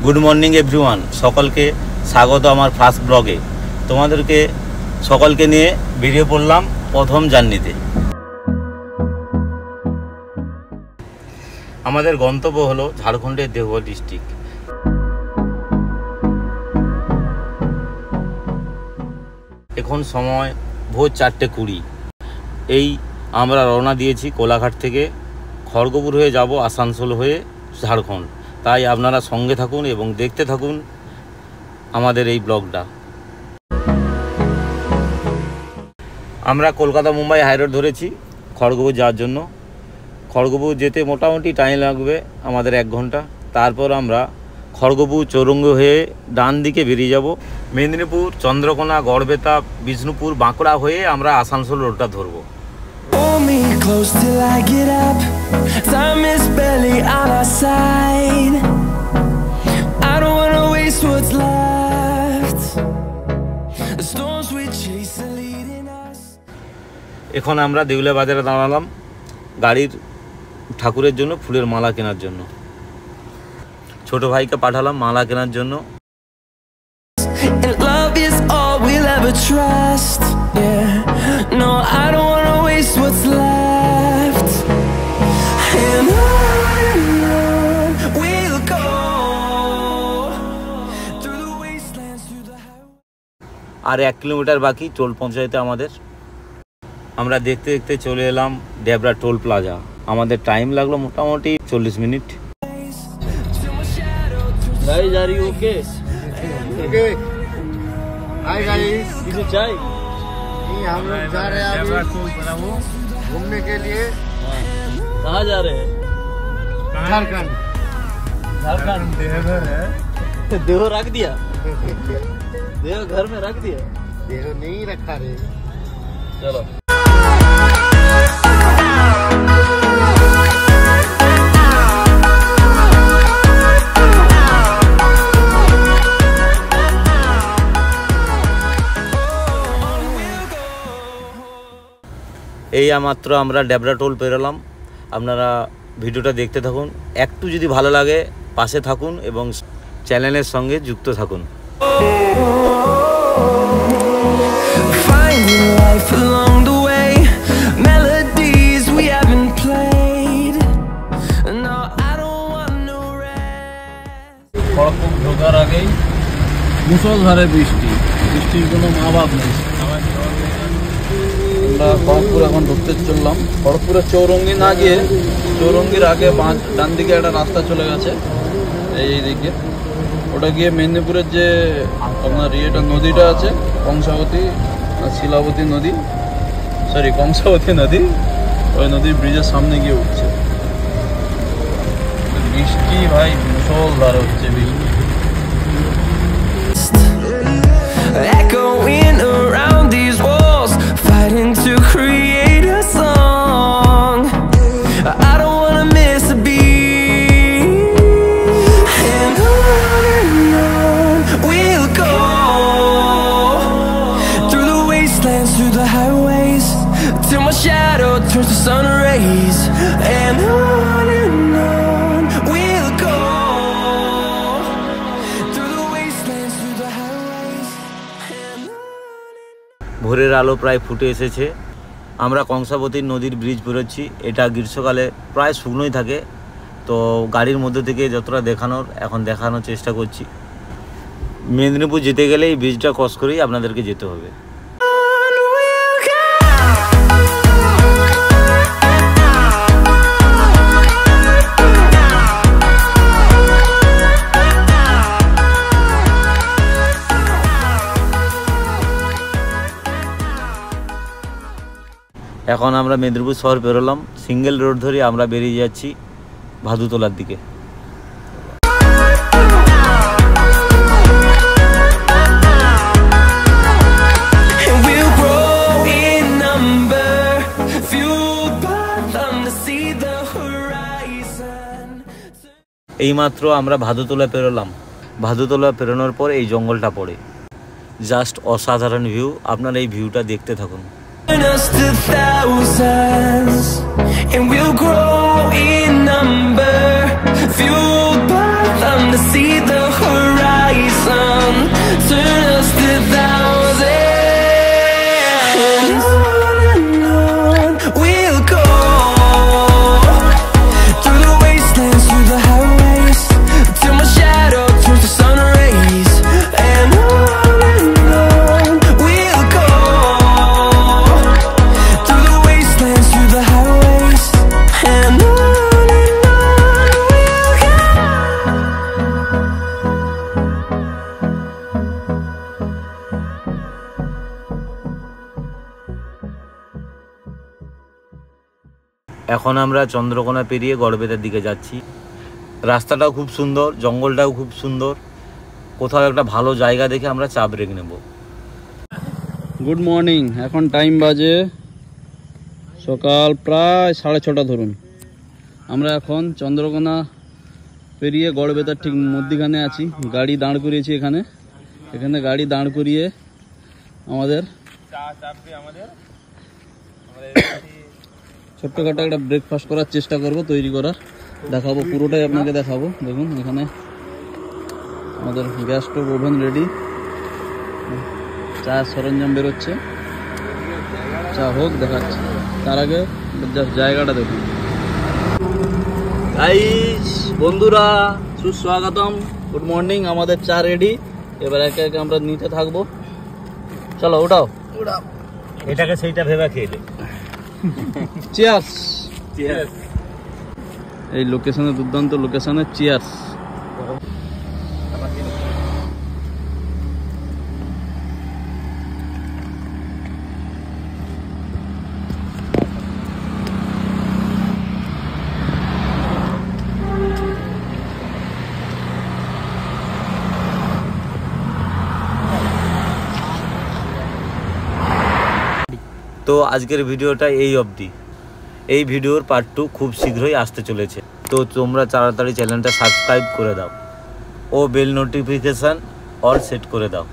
Good morning everyone, সকলকে স্বাগত আমার ফার্স্ট ব্লগে। তোমাদেরকে সকলকে নিয়ে বেরিয়ে পড়লাম প্রথম জার্নিতে। আমাদের গন্তব্য হলো ঝাড়খণ্ডের দেওঘর ডিস্ট্রিক্ট। এখন সময় ভোর 4:20। এই আমরা রওনা দিয়েছি কোলাঘাট থেকে, খড়গপুর হয়ে যাব আসানসোল হয়ে ঝাড়খণ্ড। তাই আপনারা সঙ্গে থাকুন এবং দেখতে থাকুন আমাদের এই ব্লগটা। আমরা কলকাতা মুম্বাই হাইরোড ধরেছি খড়গপুর যাওয়ার জন্য। খড়গপুর যেতে মোটামুটি টাইম লাগবে আমাদের 1 ঘন্টা। তারপর আমরা খড়গপুর চৌরঙ্গি হয়ে ডান দিকে বেরিয়ে যাব। মেদিনীপুর, চন্দ্রকোনা, গড়বেতা, বিষ্ণুপুর, বাঁকুড়া হয়ে আমরা আসানসোল রোডটা ধরবো। Close till I get up, time is barely on our side. I don't wanna waste what's left. The storms we chase are leading us. এখন আমরা দেউলিয়া বাজারে দাঁড়ালাম গাড়ির ঠাকুরের জন্য ফুলের মালা কেনার জন্য। ছোট ভাইকে পাঠালাম মালা কেনার জন্য। And love is all we'll ever trust. Yeah, no, I don't wanna waste what's left. And on we'll go through the wastelands, through the highways. আর 1 কিলোমিটার বাকি টোল পৌঁছাইতে আমাদের। আমরা দেখতে দেখতে চলে এলাম ডেবরা টোল প্লাজা। আমাদের টাইম লাগলো মোটামুটি 40 minute. Guys are you okay? Okay hi guys, किसी चाय? नहीं हम लोग जा रहे हैं अभी घूमने के लिए। कहाँ जा रहे हैं? झारखंड। झारखंड देवघर है। देव रख दिया? देव घर में रख दिया? देव नहीं रखा रे। चलो এই মাত্র আমরা ডেবরা টোল পেরোলাম। আপনারা ভিডিওটা দেখতে থাকুন, একটু যদি ভালো লাগে পাশে থাকুন এবং চ্যানেলের সঙ্গে যুক্ত থাকুন। খড়গপুর ঢোকার আগেই মুষলধারে বৃষ্টির কোনো মা বাপ নেই। আমরা খড়গপুর এখন ঢুকতে চললাম। খড়গপুরের চৌরঙ্গি না গিয়ে চৌরঙ্গির আগে ডান দিকে একটা রাস্তা চলে গেছে এই দিকে। ওটা গিয়ে মেদিনীপুরের যে আপনার ইয়েটা নদীটা আছে কংসাবতী শিলাবতী নদী, কংসাবতী নদী, ওই নদীর ব্রিজের সামনে গিয়ে উঠছে। বৃষ্টি ভাই মুষলধারে হচ্ছে বৃষ্টি। Echoing around these walls, fighting to create a song. I don't wanna miss a beat. And on we'll go through the wastelands, through the highways, till my shadow turns to sun rays. And on we'll go through the wastelands, through the highways. ভোরের আলো প্রায় ফুটে এসেছে। আমরা কংসাবতী নদীর bridge পেরোচ্ছি। এটা গ্রীষ্মকালে প্রায় শুকনোই থাকে, তো গাড়ির মধ্যে থেকে যতটা দেখানোর এখন দেখানোর চেষ্টা করছি। মেদিনীপুর যেতে গেলে এই ব্রিজটা ক্রস করেই আপনাদেরকে যেতে হবে। এখন আমরা মেদিনীপুর শহর পেরোলাম। সিঙ্গেল রোড ধরে আমরা বেরিয়ে যাচ্ছি ভাদুতলার দিকে। এইমাত্র আমরা ভাদুতলা পেরোলাম। ভাদুতলা পেরোনোর পর এই জঙ্গলটা পড়ে, জাস্ট অসাধারণ ভিউ। আপনারা এই ভিউটা দেখতে থাকুন। us to thousands, and we'll grow in number, fueled by them to see the এখন আমরা চন্দ্রকোনা পেরিয়ে গড়বেতার দিকে যাচ্ছি। রাস্তাটাও খুব সুন্দর, জঙ্গলটাও খুব সুন্দর। কোথাও একটা ভালো জায়গা দেখে আমরা চা ব্রেক নেব। গুড মর্নিং, এখন টাইম বাজে সকাল প্রায় 6:30 ধরুন। আমরা এখন চন্দ্রকোনা পেরিয়ে গড়বেতার ঠিক মধ্যখানে আছি। গাড়ি দাঁড় করিয়েছি এখানে গাড়ি দাঁড় করিয়ে আমাদের ছোট্টখাটো একটা ব্রেকফাস্ট করার চেষ্টা করব, তৈরি করার দেখাবো, পুরোটাই আপনাকে দেখাবো। দেখুন এখানে আমাদের গ্যাস স্টোভ, ওভেন রেডি, চা সরঞ্জাম বেরোচ্ছে, চা হোক দেখাচ্ছে। তার আগে জাস্ট জায়গাটা দেখুন। গাইস, বন্ধুরা, সুস্বাগতম, গুড মর্নিং। আমাদের চা রেডি, এবার একে একে আমরা নিতে থাকবো। চলো ওঠাও, এটাকে সেইটা ভেবে খেলে। চিয়ার্স। এই লোকেশনে, দুর্দান্ত লোকেশনে, চিয়ার্স। তো আজকের ভিডিওটা এই অবধি। এই ভিডিওর পার্ট 2 খুব শীঘ্রই আসতে চলেছে। তো তোমরা তাড়াতাড়ি চ্যানেলটা সাবস্ক্রাইব করে দাও ও বেল নোটিফিকেশান অল সেট করে দাও।